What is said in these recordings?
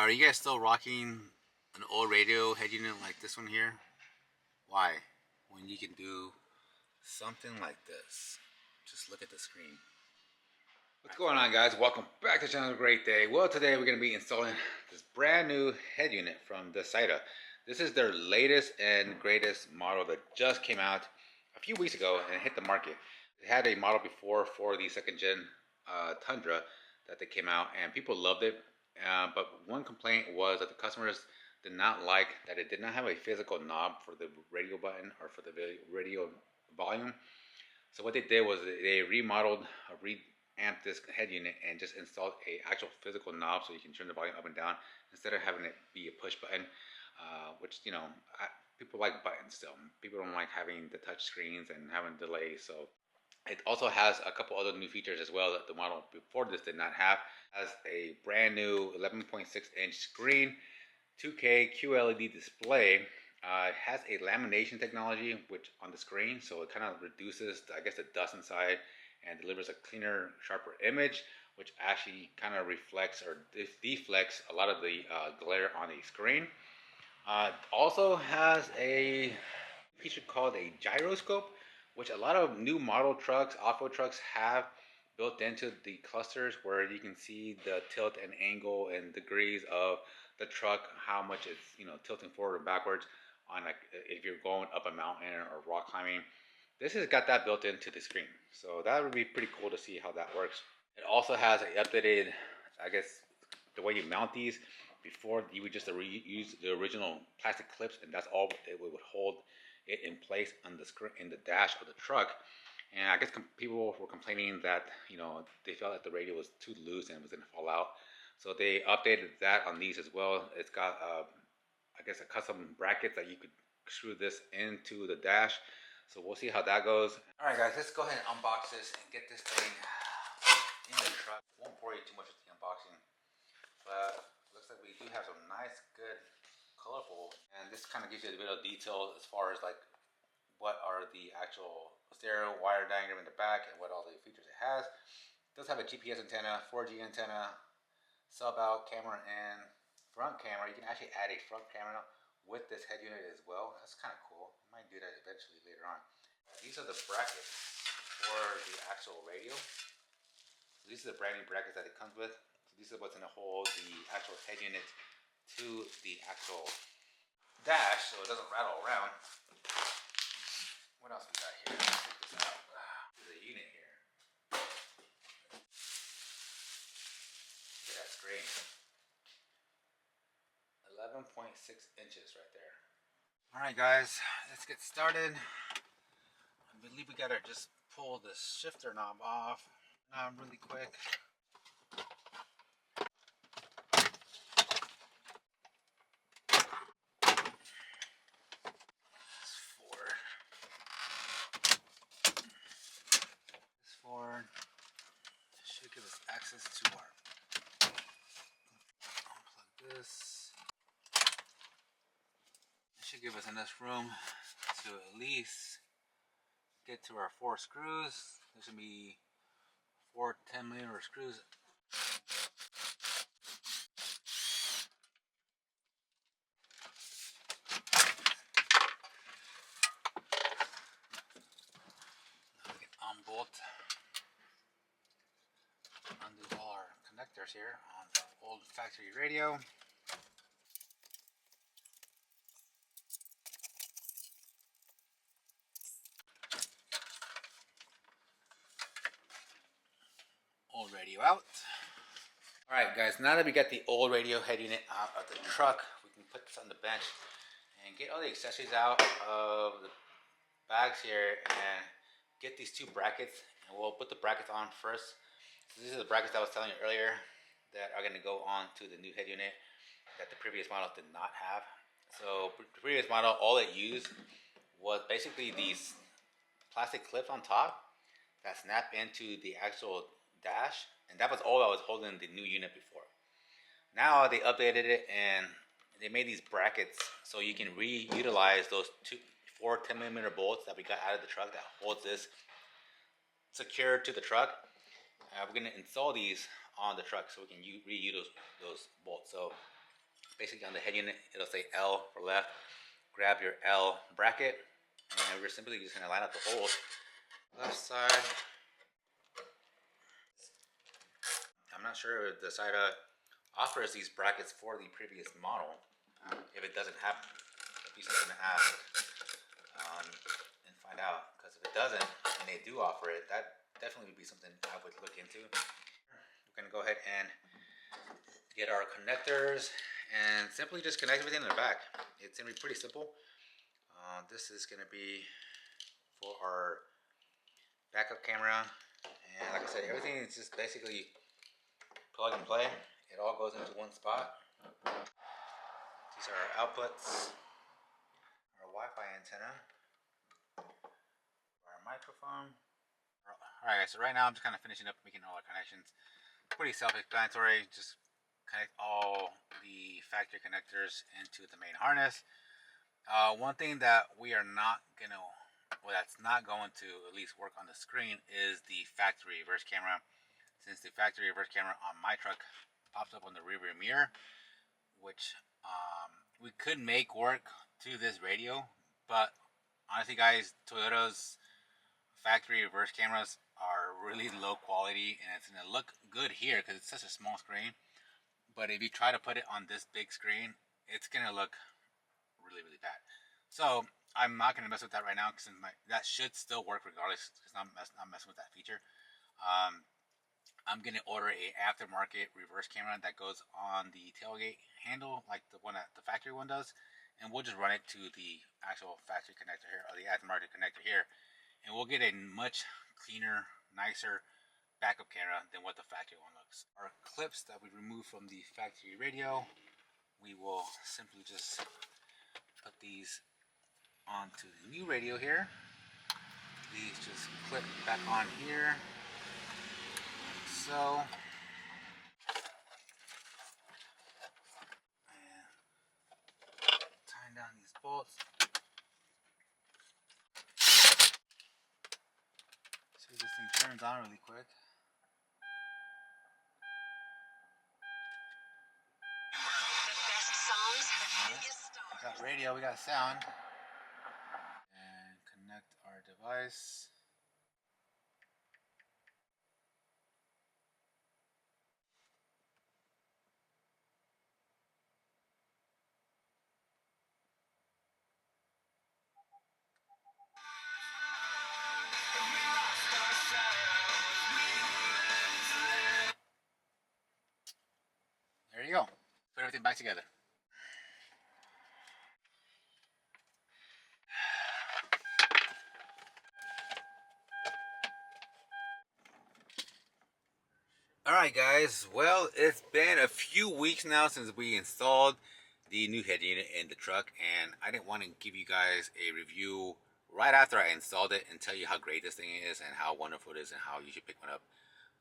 Are you guys still rocking an old radio head unit like this one here? Why? When you can do something like this. Just look at the screen. What's going on, guys? Welcome back to the channel. Great day. Well, today we're going to be installing this brand new head unit from Dasaita. This is their latest and greatest model that just came out a few weeks ago and hit the market. They had a model before for the second gen Tundra that they came out, and people loved it. But one complaint was that the customers did not like that it did not have a physical knob for the radio button or for the radio volume. So what they did was they remodeled, reamped this head unit and just installed a actual physical knob so you can turn the volume up and down instead of having it be a push button, which, you know, people like buttons still. People don't like having the touch screens and having delays. So it also has a couple other new features as well that the model before this did not have. It has a brand new 11.6-inch screen, 2K QLED display. It has a lamination technology which on the screen, so it kind of reduces, I guess, the dust inside and delivers a cleaner, sharper image, which actually kind of reflects or deflects a lot of the glare on the screen. Also has a feature called a gyroscope, which a lot of new model trucks, off-road trucks, have built into the clusters, where you can see the tilt and angle and degrees of the truck, how much it's, you know, tilting forward or backwards on, like, if you're going up a mountain or rock climbing. This has got that built into the screen, so that would be pretty cool to see how that works. It also has an updated, I guess, the way you mount these. Before, you would just use the original plastic clips, and that's all it would hold it in place on the screen, in the dash of the truck. And I guess people were complaining that, you know, they felt that the radio was too loose and it was going to fall out. So they updated that on these as well. It's got, I guess, a custom bracket that you could screw this into the dash. So we'll see how that goes. All right, guys, let's go ahead and unbox this and get this thing in the truck. Won't bore you too much with the unboxing, but looks like we do have some nice, good, colorful, and this kind of gives you a bit of detail as far as like what are the actual stereo wire diagram in the back and what all the features it has. It does have a GPS antenna, 4G antenna, sub out camera, and front camera. You can actually add a front camera with this head unit as well. That's kind of cool. I might do that eventually later on. These are the brackets for the actual radio. So these are the brand new brackets that it comes with. So these are what's going to hold the actual head unit to the actual dash so it doesn't rattle around. What else we got here? Let's check this out. This is a unit here. Look at that screen. 11.6 inches right there. Alright, guys, let's get started. I believe we gotta just pull the shifter knob off really quick. Should give us access to our unplug this. It should give us enough room to at least get to our 4 screws. There should be 4 10mm screws. Now we can unbolt, undo all our connectors here on the old factory radio. Old radio out. Alright, guys, now that we got the old radio head unit out of the truck, we can put this on the bench and get all the accessories out of the bags here and get these 2 brackets. And we'll put the brackets on first. So these are the brackets I was telling you earlier that are going to go on to the new head unit that the previous model did not have. So the previous model, all it used was basically these plastic clips on top that snap into the actual dash, and that was all that was holding the new unit before. Now they updated it and they made these brackets so you can reutilize those 4 10mm bolts that we got out of the truck that holds this secure to the truck. We're going to install these on the truck so we can reuse those bolts. So Basically on the head unit, it'll say L for left. Grab your L bracket, and we're simply just going to line up the holes. Left side. I'm not sure if Dasaita offers these brackets for the previous model. If it doesn't have them, that'd be something to ask and find out. Because if it doesn't, and they do offer it, that definitely would be something I would look into. We're going to go ahead and get our connectors and simply just connect everything in the back. It's going to be pretty simple. This is going to be for our backup camera, and like I said, everything is just basically plug and play. It all goes into one spot. These are our outputs, our Wi-Fi antenna, our microphone. Alright guys, so right now I'm just kind of finishing up making all our connections. Pretty self-explanatory, just connect all the factory connectors into the main harness. One thing that we are not going to, well, that's not going to at least work on the screen is the factory reverse camera. Since the factory reverse camera on my truck pops up on the rear mirror, which we could make work to this radio, but honestly guys, Toyota's factory reverse cameras are really low quality, and it's going to look good here because it's such a small screen, but if you try to put it on this big screen, it's going to look really bad. So I'm not going to mess with that right now, because that should still work regardless, because I'm not messing with that feature. I'm going to order a aftermarket reverse camera that goes on the tailgate handle, like the one that the factory one does, and we'll just run it to the actual factory connector here, or the aftermarket connector here, and we'll get a much cleaner, nicer backup camera than what the factory one looks. Our clips that we remove from the factory radio, we will simply just put these onto the new radio here. These just clip back on here, like so. And tying down these bolts. See if this thing turns on really quick. We got radio, we got sound. And connect our device. There you go. Put everything back together. Alright guys, well, it's been a few weeks now since we installed the new head unit in the truck, and I didn't want to give you guys a review right after I installed it and tell you how great this thing is and how wonderful it is and how you should pick one up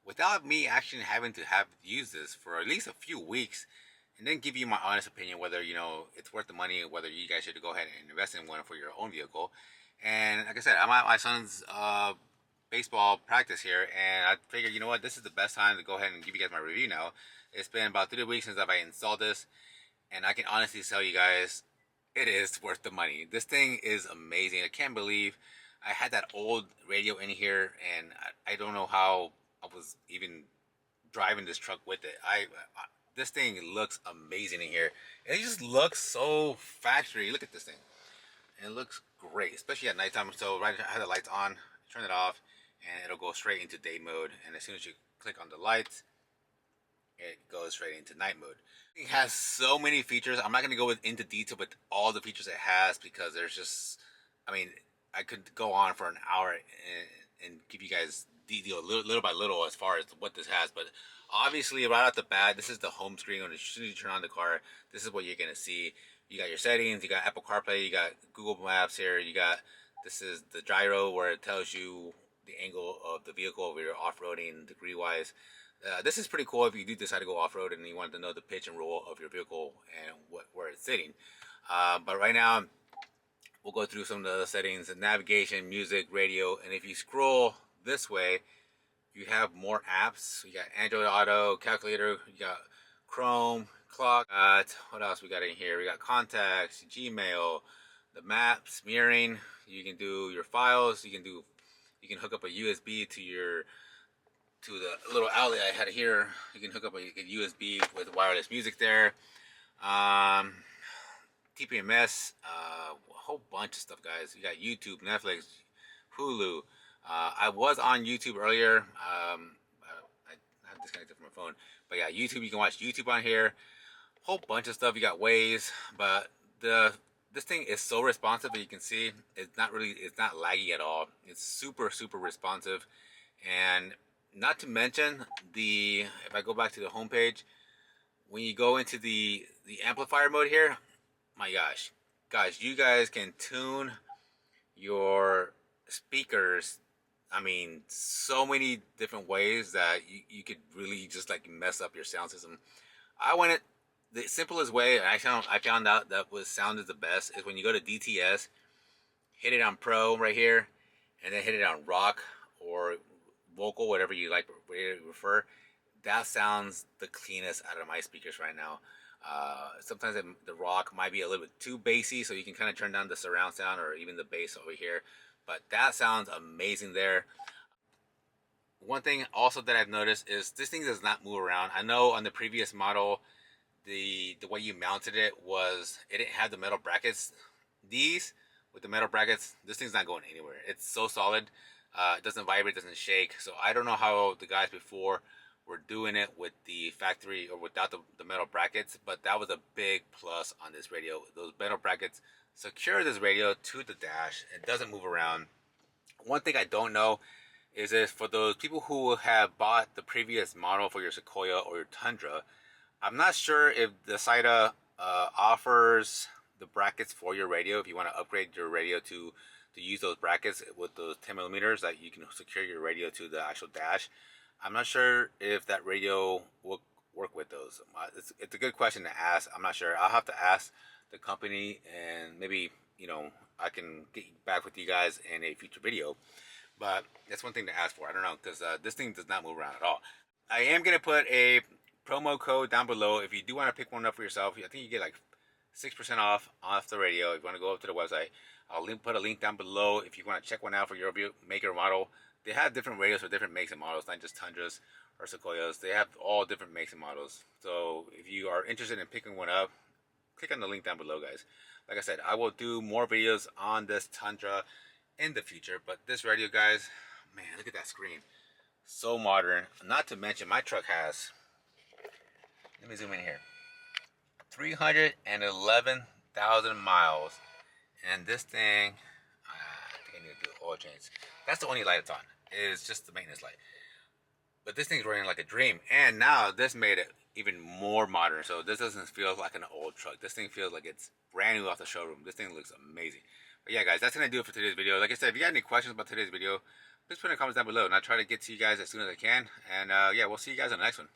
without me actually having to have used this for at least a few weeks, and then give you my honest opinion whether, you know, it's worth the money, or whether you guys should go ahead and invest in one for your own vehicle. And like I said, I'm at my son's baseball practice here, and I figured, you know what, this is the best time to go ahead and give you guys my review now. It's been about 3 weeks since I've installed this, and I can honestly tell you guys, it is worth the money. This thing is amazing. I can't believe I had that old radio in here, and I don't know how I was even driving this truck with it. This thing looks amazing in here. It just looks so factory. Look at this thing. And it looks great, especially at nighttime. So right, I have the lights on, turn it off, and it'll go straight into day mode. And as soon as you click on the lights, it goes straight into night mode. It has so many features. I'm not going to go into detail with all the features it has, because there's just, I mean, I could go on for an hour and give you guys detail little by little as far as what this has. But obviously right off the bat, this is the home screen. When as soon as you turn on the car, this is what you're going to see. You got your settings, you got Apple CarPlay, you got Google Maps here, you got, this is the gyro where it tells you the angle of the vehicle where you're off-roading degree wise. This is pretty cool if you do decide to go off-road and you want to know the pitch and roll of your vehicle and where it's sitting. But right now, we'll go through some of the settings: the navigation, music, radio, and if you scroll this way, you have more apps. You got Android Auto, calculator, you got Chrome, clock. What else we got in here? We got contacts, Gmail, the maps, mirroring. You can do your files. You can hook up a USB to the little outlet I had here. You can hook up a USB with wireless music there. TPMS, a whole bunch of stuff, guys. You got YouTube, Netflix, Hulu. I was on YouTube earlier. I disconnected from my phone, but yeah, YouTube. You can watch YouTube on here. Whole bunch of stuff. You got Waze, but this thing is so responsive that you can see it's not laggy at all. It's super responsive, and not to mention if I go back to the home page, when you go into the amplifier mode here, my gosh, guys, you guys can tune your speakers. I mean, so many different ways that you could really just like mess up your sound system. I went it the simplest way. I found out that was sounded the best is when you go to DTS, hit it on Pro right here, and then hit it on Rock or Vocal, whatever you like, whatever you prefer. That sounds the cleanest out of my speakers right now. Sometimes the Rock might be a little bit too bassy, so you can kind of turn down the surround sound or even the bass over here. But that sounds amazing there. One thing also that I've noticed is this thing does not move around. I know on the previous model, the way you mounted it didn't have the metal brackets. These with the metal brackets, this thing's not going anywhere. It's so solid. It doesn't vibrate, doesn't shake. So I don't know how the guys before were doing it with the factory or without the metal brackets, but that was a big plus on this radio. Those metal brackets secure this radio to the dash. It doesn't move around. One thing I don't know is if for those people who have bought the previous model for your Sequoia or your Tundra, I'm not sure if Dasaita offers the brackets for your radio. If you want to upgrade your radio to use those brackets with those 10 millimeters that you can secure your radio to the actual dash, I'm not sure if that radio will work with those. It's a good question to ask. I'm not sure. I'll have to ask the company, and maybe I can get back with you guys in a future video. But that's one thing to ask for. I don't know, because this thing does not move around at all. I am gonna put a promo code down below if you do want to pick one up for yourself. I think you get like 6% off the radio. If you want to go up to the website, I'll put a link down below if you want to check one out for your maker model. They have different radios for different makes and models, not just Tundras or Sequoias. They have all different makes and models. So if you are interested in picking one up, click on the link down below, guys. Like I said, I will do more videos on this Tundra in the future. But this radio, guys, man, look at that screen. So modern. Not to mention, my truck has, let me zoom in here, 311,000 miles. And this thing, I think I need to do oil change. That's the only light it's on. It's just the maintenance light. But this thing's running like a dream. And now this made it even more modern. So this doesn't feel like an old truck. This thing feels like it's brand new off the showroom. This thing looks amazing. But yeah, guys, that's going to do it for today's video. Like I said, if you got any questions about today's video, please put in the comments down below. And I'll try to get to you guys as soon as I can. And yeah, we'll see you guys on the next one.